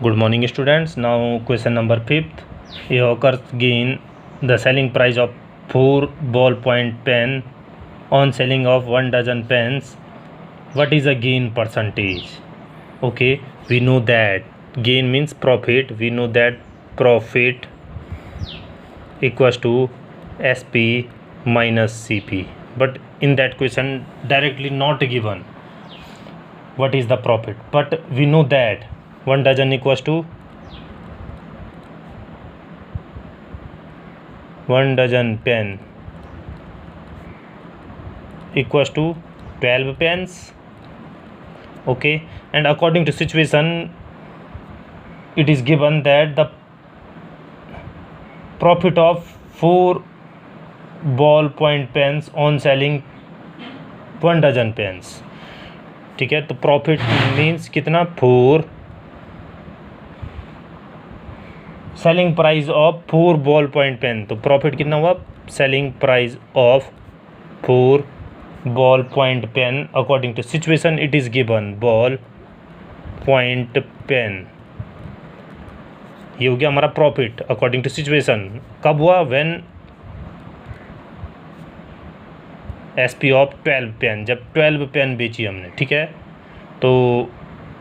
Good morning, students. Now, question number 5th. A hawker gain the selling price of 4 ballpoint pen on selling of 1 dozen pens. What is the gain percentage? Okay, we know that gain means profit. We know that profit equals to SP minus CP. But in that question, directly not given what is the profit. But we know that 1 dozen equals to 1 dozen pen equals to 12 pens. Okay, and according to situation it is given that the profit of 4 ballpoint pens on selling 1 dozen pens. ठीक है, तो profit means कितना 4 selling price of 4 ballpoint pen, तो profit कितना हुआ selling price of 4 ballpoint pen according to situation it is given ballpoint pen. ये हो गया हमारा प्रॉफिट अकॉर्डिंग टू सिचुएशन। कब हुआ व्हेन SP ऑफ 12 पेन, जब 12 पेन बेची हमने। ठीक है, तो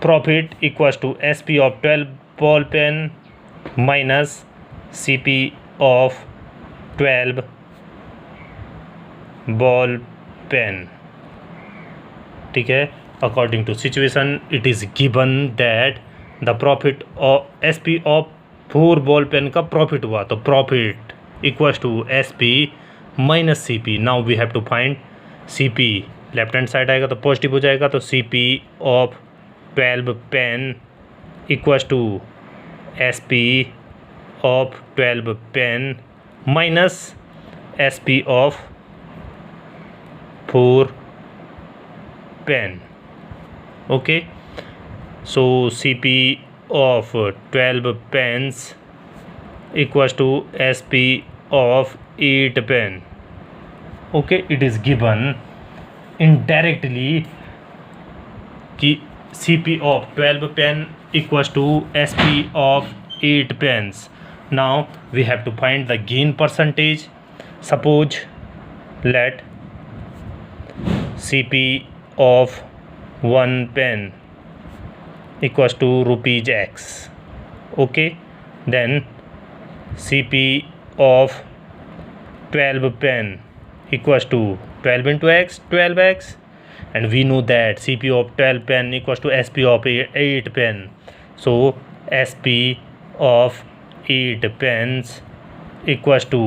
profit equals to SP of 12 ball pen minus CP of 12 ball pen. ठीक है, according to situation it is given that the profit of SP of 4 ball pen का profit हुआ, तो profit equals to SP minus CP। Now we have to find CP। Left hand side आएगा तो positive हो जाएगा, तो CP of 12 pen equals to SP of 12 pen minus SP of 4 pen. Okay, so CP of 12 pens equals to SP of 8 pen. Okay, it is given indirectly कि CP of 12 pen equals to SP of 8 pens. Now we have to find the gain percentage. Suppose let CP of 1 pen equals to rupees X. Okay, then CP of 12 pen equals to 12 into X, 12X, and we know that CP of 12 pen equals to SP of 8 pen. So SP of 8 pens equals to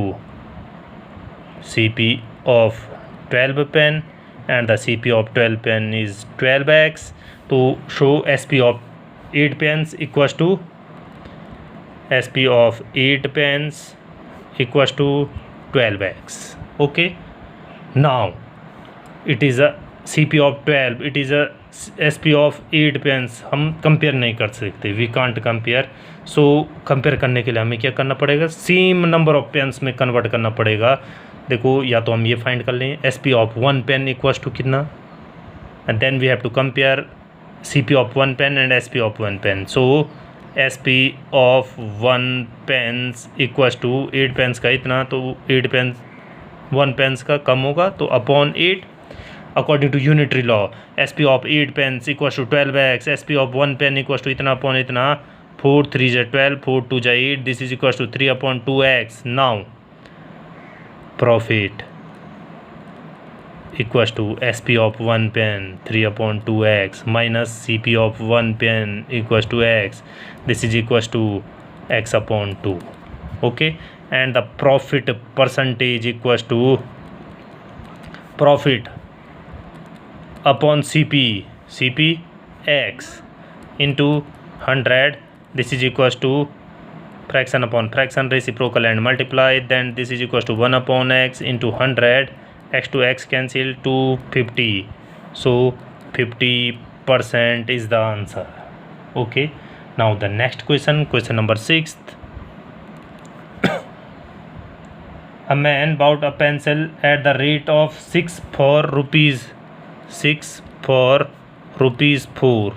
CP of 12 pen, and the CP of 12 pen is 12X. To show SP of 8 pens equals to SP of 8 pens equals to 12X. Okay, now it is a CP of 12, it is a SP of 8 pens. हम compare नहीं कर सकते, we can't compare. So compare करने के लिए हमें क्या करना पड़ेगा, सेम नंबर ऑफ पेन्स में कन्वर्ट करना पड़ेगा। देखो, या तो हम ये फाइंड कर लें SP of 1 pen equals to कितना, and then we have to compare CP of 1 pen and SP of 1 pen. So SP of 1 pens equals to 8 pens का इतना, तो 8 पेन्स 1 पेन्स का कम होगा, तो upon 8 according to unitary law SP of 8 pens equals to 12X, SP of 1 pen equals to इतना upon इतना, 4 3 × 12, 4 2 × 8, this is equals to 3 upon 2X। Now profit equals to SP of 1 pen 3 upon 2X minus CP of 1 pen equals to X, this is equals to X upon 2। Okay, and the profit percentage equals to profit upon CP X into 100, this is equals to fraction upon fraction, reciprocal and multiply, then this is equals to 1 upon X into 100, X to X cancel, 250, so 50% is the answer. Okay, now the next question number 6th. A man bought a pencil at the rate of 6 for rupees 4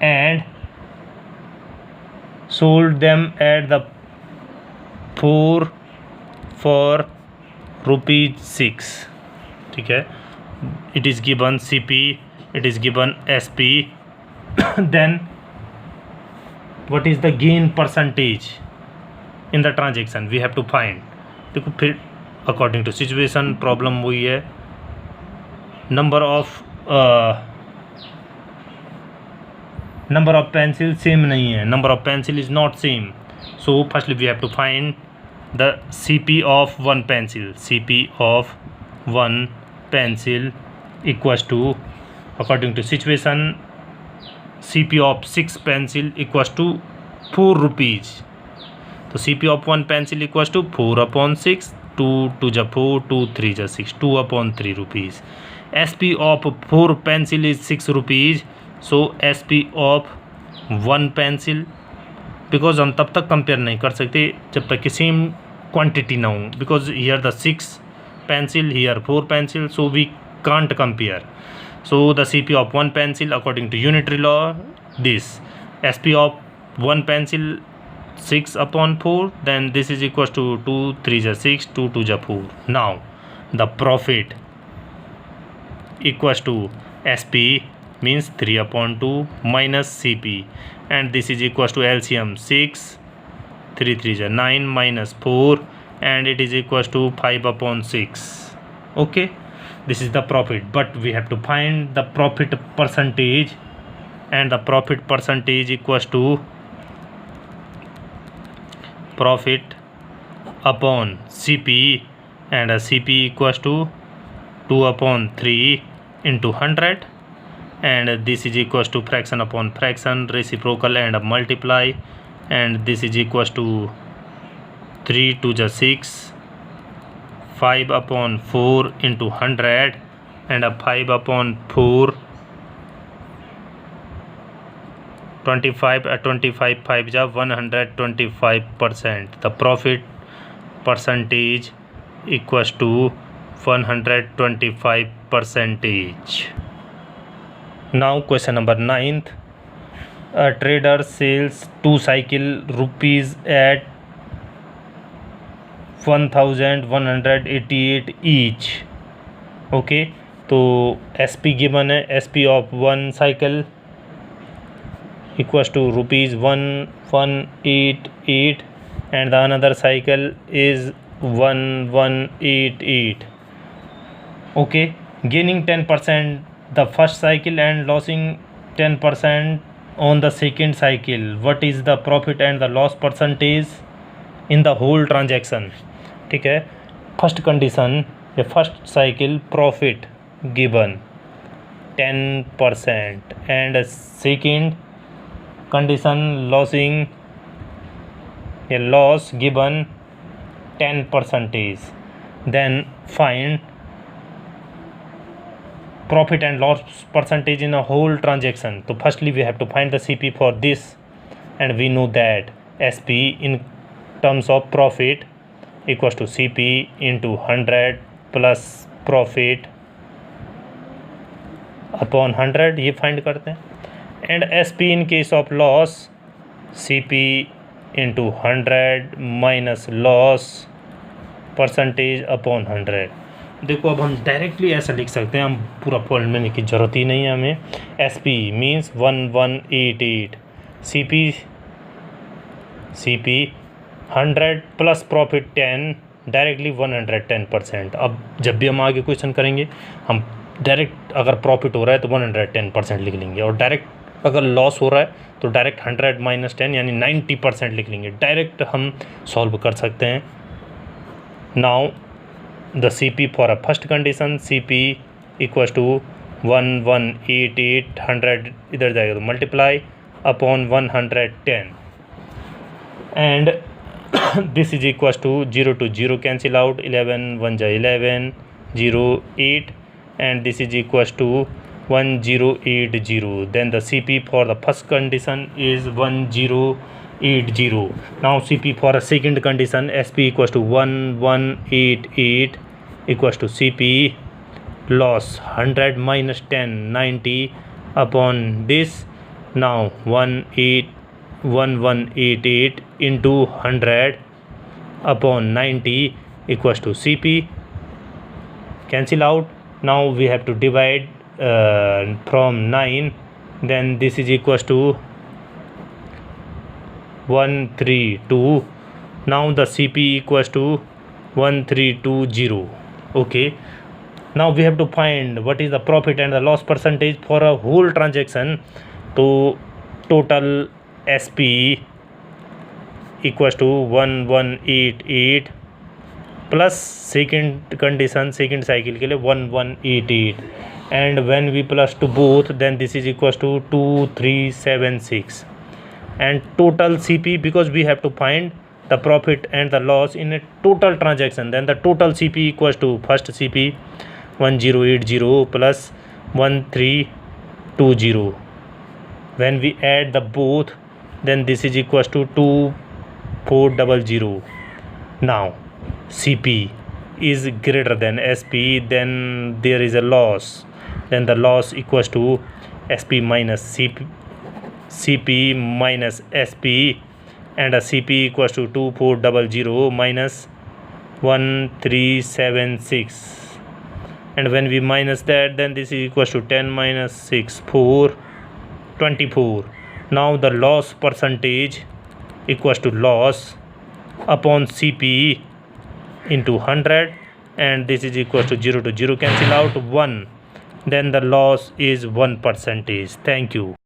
and sold them at the 4 for ₹6. ठीक है, it is given CP, it is given SP. Then what is the gain percentage in the transaction we have to find. देखो फिर according to situation problem वही है, number of pencil same नहीं है, number of pencil is not same. So firstly we have to find the CP of one pencil. CP of one pencil equals to, according to situation, CP of 6 pencil equals to ₹4. तो CP of 1 pencil equals to 4/6, 2 2 जा 4, 2 3 जा 6, 2/3 SP of 4 pencil is ₹6. So SP of 1 pencil, because हम तब तक compare नहीं कर सकते जब तक कि सेम क्वांटिटी ना हो, because here the 6 pencil, here 4 pencil, so we can't compare. So the CP of 1 pencil according to unitary law, this SP of 1 pencil 6/4, then this is equals to 2 3 ja 6, 2 2 ja 4. Now the profit equals to SP means 3/2 minus CP, and this is equals to LCM 6, 3 3 ja 9 minus 4, and it is equals to 5/6. Okay, this is the profit, but we have to find the profit percentage, and the profit percentage equals to profit upon CP, and CP equals to 2/3 into 100, and this is equals to fraction upon fraction, reciprocal and multiply, and this is equals to 3 2 ja 6, 5/4 into 100, and 5/4, 25 25 5 ja 125%. The profit percentage equals to 125%. Now question number 9th. A trader sells 2 cycle rupees at 1188 each. Okay, तो SP given है, SP of 1 cycle equals to ₹1188, and the another cycle is 1188. Okay, gaining 10% the first cycle and losing 10% on the second cycle. What is the profit and the loss percentage in the whole transaction? ठीक है, first condition या first cycle profit given 10%, and second condition losing या loss given 10%. Then find profit and loss percentage in a whole transaction. So firstly we have to find the CP for this, and we know that SP in terms of profit equals to CP into 100 plus profit upon 100, ये find करते हैं. And SP in case of loss, CP into 100 minus loss percentage upon 100. देखो अब हम directly ऐसा लिख सकते हैं, हम पूरा पॉइंट में लिखने की ज़रूरत ही नहीं है हमें. SP means 1188, CP 100 plus profit 10, directly 110%. अब जब भी हम आगे क्वेश्चन करेंगे हम डायरेक्ट अगर प्रॉफिट हो रहा है तो 110% लिख लेंगे, और डायरेक्ट अगर लॉस हो रहा है तो डायरेक्ट 100 - 10 यानी 90% लिख लेंगे. डायरेक्ट हम सॉल्व कर सकते हैं. Now the CP for a first condition, CP equals to 1188, 100 इधर जाएगा तो multiply upon 110, and this is equals to 0 to 0 cancel out, 11 1 जा 11, 0 8, and this is equals to 1080. Then the CP for the first condition is 1080. Now CP for a second condition, SP equals to 1188 equals to CP loss 100 minus 10, 90 upon this. Now 1188 into 100 upon 90 equals to Cp. Cancel out. Now we have to divide from 9, then this is equals to 132. Now the Cp equals to 1320. Okay, now we have to find what is the profit and the loss percentage for a whole transaction. To total SP equals to 1188 plus second condition second cycle के लिए 1188, and when we plus to both then this is equals to 2376, and total CP, because we have to find the profit and the loss in a total transaction, then the total CP equals to first CP 1080 plus 1320. When we add the both, then this is equals to 2400. Now CP is greater than SP, then there is a loss, then the loss equals to SP minus CP minus SP, and a CP equals to 2400 minus 1376, and when we minus that, then this is equals to 10 minus 6 4 24. Now the loss percentage equals to loss upon CP into 100, and this is equals to 0 to 0 cancel out 1, then the loss is 1%. Thank you.